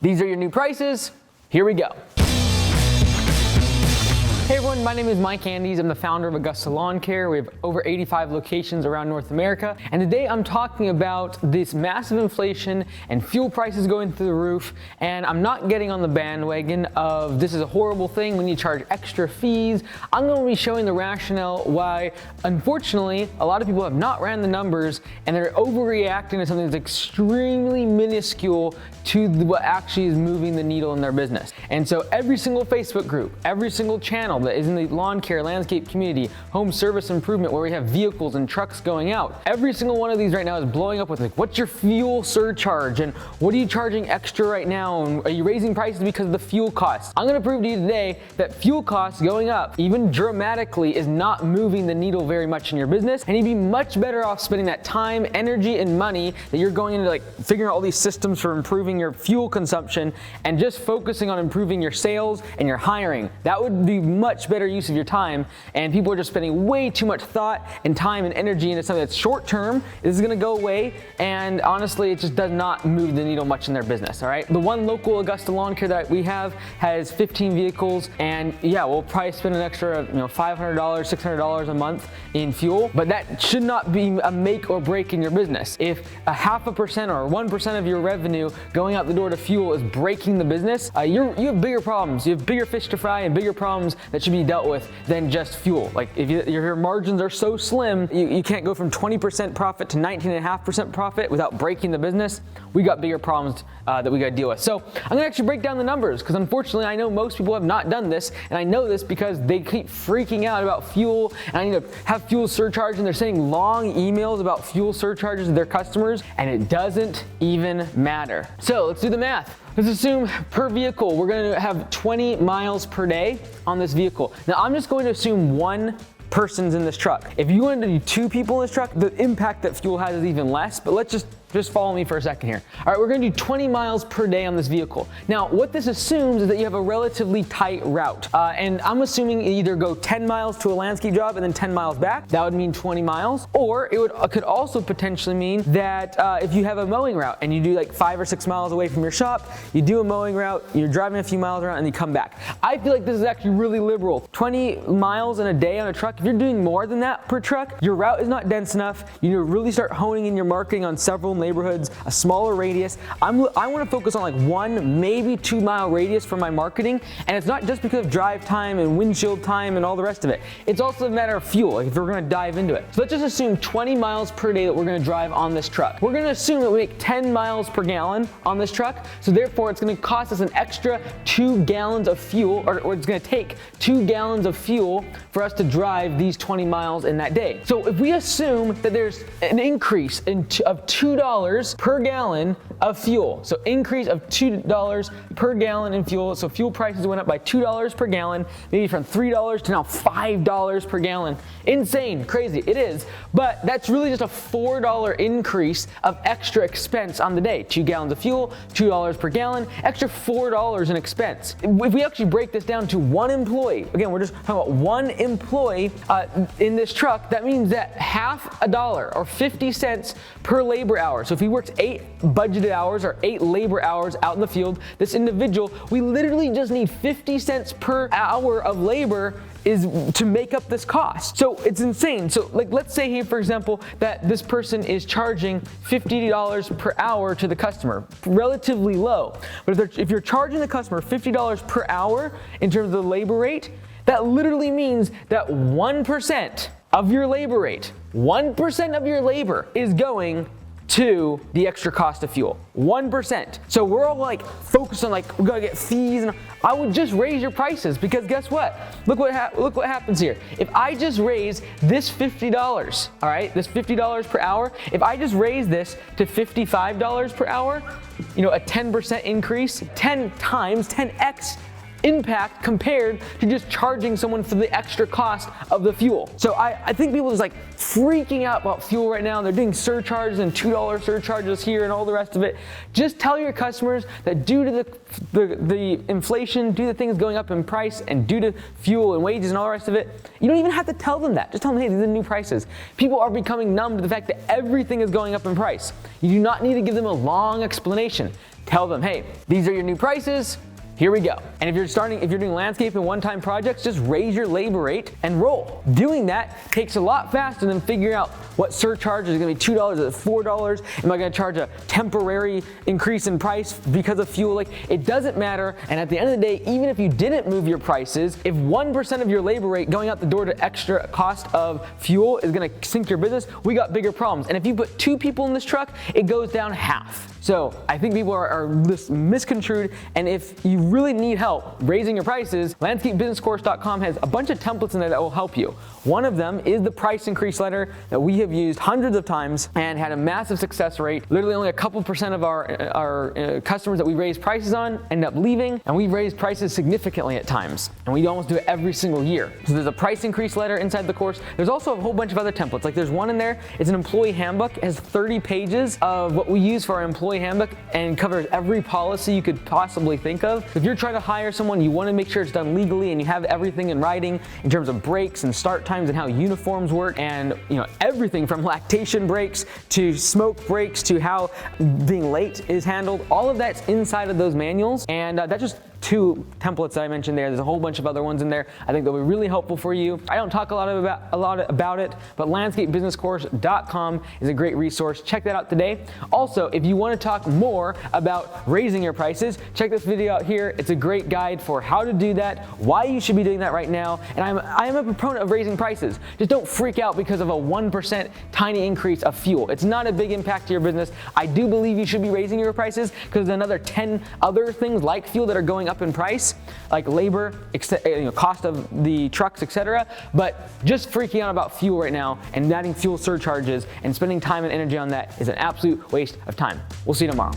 These are your new prices. Here we go. Hey everyone, my name is Mike Andes. I'm the founder of Augusta Lawn Care. We have over 85 locations around North America. And today I'm talking about this massive inflation and fuel prices going through the roof. And I'm not getting on the bandwagon of this is a horrible thing, we need to charge extra fees. I'm going to be showing the rationale why, unfortunately, a lot of people have not ran the numbers and they're overreacting to something that's extremely minuscule to what actually is moving the needle in their business. And so every single Facebook group, every single channel that is in the lawn care, landscape community, home service improvement, where we have vehicles and trucks going out, every single one of these right now is blowing up with like, what's your fuel surcharge? And what are you charging extra right now? And are you raising prices because of the fuel costs? I'm gonna prove to you today that fuel costs going up, even dramatically, is not moving the needle very much in your business. And you'd be much better off spending that time, energy, and money that you're going into like figuring out all these systems for improving your fuel consumption and just focusing on improving your sales and your hiring. That would be much better use of your time, and people are just spending way too much thought and time and energy into something that's short term. This is gonna go away, and honestly, it just does not move the needle much in their business, all right? The one local Augusta Lawn Care that we have has 15 vehicles, and yeah, we'll probably spend an extra $500, $600 a month in fuel, but that should not be a make or break in your business. If a 0.5% or 1% of your revenue going out the door to fuel is breaking the business, you have bigger problems. You have bigger fish to fry and bigger problems that should be dealt with than just fuel. Like if your margins are so slim, you can't go from 20% profit to 19.5% profit without breaking the business. We got bigger problems that we got to deal with. So I'm gonna actually break down the numbers, because unfortunately I know most people have not done this, and I know this because they keep freaking out about fuel, and I need to have fuel surcharge, and they're sending long emails about fuel surcharges to their customers, and it doesn't even matter. So let's do the math. Let's assume per vehicle, we're gonna have 20 miles per day on this vehicle. Now I'm just going to assume one person's in this truck. If you wanted to do 2 people in this truck, the impact that fuel has is even less, but let's just follow me for a second here. All right, we're gonna do 20 miles per day on this vehicle. Now, what this assumes is that you have a relatively tight route. And I'm assuming you either go 10 miles to a landscape job and then 10 miles back. That would mean 20 miles. Or it could also potentially mean that if you have a mowing route and you do like 5 or 6 miles away from your shop, you do a mowing route, you're driving a few miles around and you come back. I feel like this is actually really liberal. 20 miles in a day on a truck, if you're doing more than that per truck, your route is not dense enough. You need to really start honing in your marketing on several neighborhoods, a smaller radius. I want to focus on like 1, maybe 2 mile radius for my marketing, and it's not just because of drive time and windshield time and all the rest of it. It's also a matter of fuel, like if we're going to dive into it. So let's just assume 20 miles per day that we're going to drive on this truck. We're going to assume that we make 10 miles per gallon on this truck, so therefore it's going to cost us an extra 2 gallons of fuel, or it's going to take 2 gallons of fuel for us to drive these 20 miles in that day. So if we assume that there's an increase of $2 per gallon of fuel, so increase of $2 per gallon in fuel, so fuel prices went up by $2 per gallon, maybe from $3 to now $5 per gallon. Insane, crazy, it is, but that's really just a $4 increase of extra expense on the day. 2 gallons of fuel, $2 per gallon, extra $4 in expense. If we actually break this down to one employee, again, we're just talking about one employee in this truck, that means that $0.50 or 50 cents per labor hour. So if he works 8 budgeted hours or 8 labor hours out in the field, this individual, we literally just need 50 cents per hour of labor is to make up this cost. So it's insane. So like, let's say here, for example, that this person is charging $50 per hour to the customer, relatively low. But if you're charging the customer $50 per hour in terms of the labor rate, that literally means that 1% of your labor rate, 1% of your labor is going to the extra cost of fuel. 1%. So we're all like focused on like, we gotta get fees, and I would just raise your prices, because guess what? Look what happens here. If I just raise this $50, all right, this $50 per hour, if I just raise this to $55 per hour, a 10% increase, 10x impact compared to just charging someone for the extra cost of the fuel. So I think people are just like freaking out about fuel right now. They're doing surcharges and $2 surcharges here and all the rest of it. Just tell your customers that due to the inflation, due to things going up in price, and due to fuel and wages and all the rest of it, you don't even have to tell them that. Just tell them, hey, these are the new prices. People are becoming numb to the fact that everything is going up in price. You do not need to give them a long explanation. Tell them, hey, these are your new prices. Here we go. And if you're doing landscape and one-time projects, just raise your labor rate and roll. Doing that takes a lot faster than figuring out what surcharge is gonna be $2, is it $4? Am I gonna charge a temporary increase in price because of fuel? Like, it doesn't matter. And at the end of the day, even if you didn't move your prices, if 1% of your labor rate going out the door to extra cost of fuel is gonna sink your business, we got bigger problems. And if you put 2 people in this truck, it goes down half. So I think people are misconstrued, and if you really need help raising your prices, landscapebusinesscourse.com has a bunch of templates in there that will help you. One of them is the price increase letter that we have used hundreds of times and had a massive success rate. Literally only a couple percent of our customers that we raise prices on end up leaving, and we've raised prices significantly at times, and we almost do it every single year. So there's a price increase letter inside the course. There's also a whole bunch of other templates. Like there's one in there, it's an employee handbook. It has 30 pages of what we use for our employee handbook and covers every policy you could possibly think of. If you're trying to hire someone, you want to make sure it's done legally and you have everything in writing in terms of breaks and start times and how uniforms work, and everything from lactation breaks to smoke breaks to how being late is handled. All of that's inside of those manuals, and that's just 2 templates that I mentioned there. There's a whole bunch of other ones in there. I think they'll be really helpful for you. I don't talk a lot about it, but landscapebusinesscourse.com is a great resource. Check that out today. Also, if you want to talk more about raising your prices, check this video out here. It's a great guide for how to do that, why you should be doing that right now. And I am a proponent of raising prices. Just don't freak out because of a 1% tiny increase of fuel. It's not a big impact to your business. I do believe you should be raising your prices because there's another 10 other things like fuel that are going up in price, like labor, cost of the trucks, etc. But just freaking out about fuel right now and adding fuel surcharges and spending time and energy on that is an absolute waste of time. We'll see you tomorrow.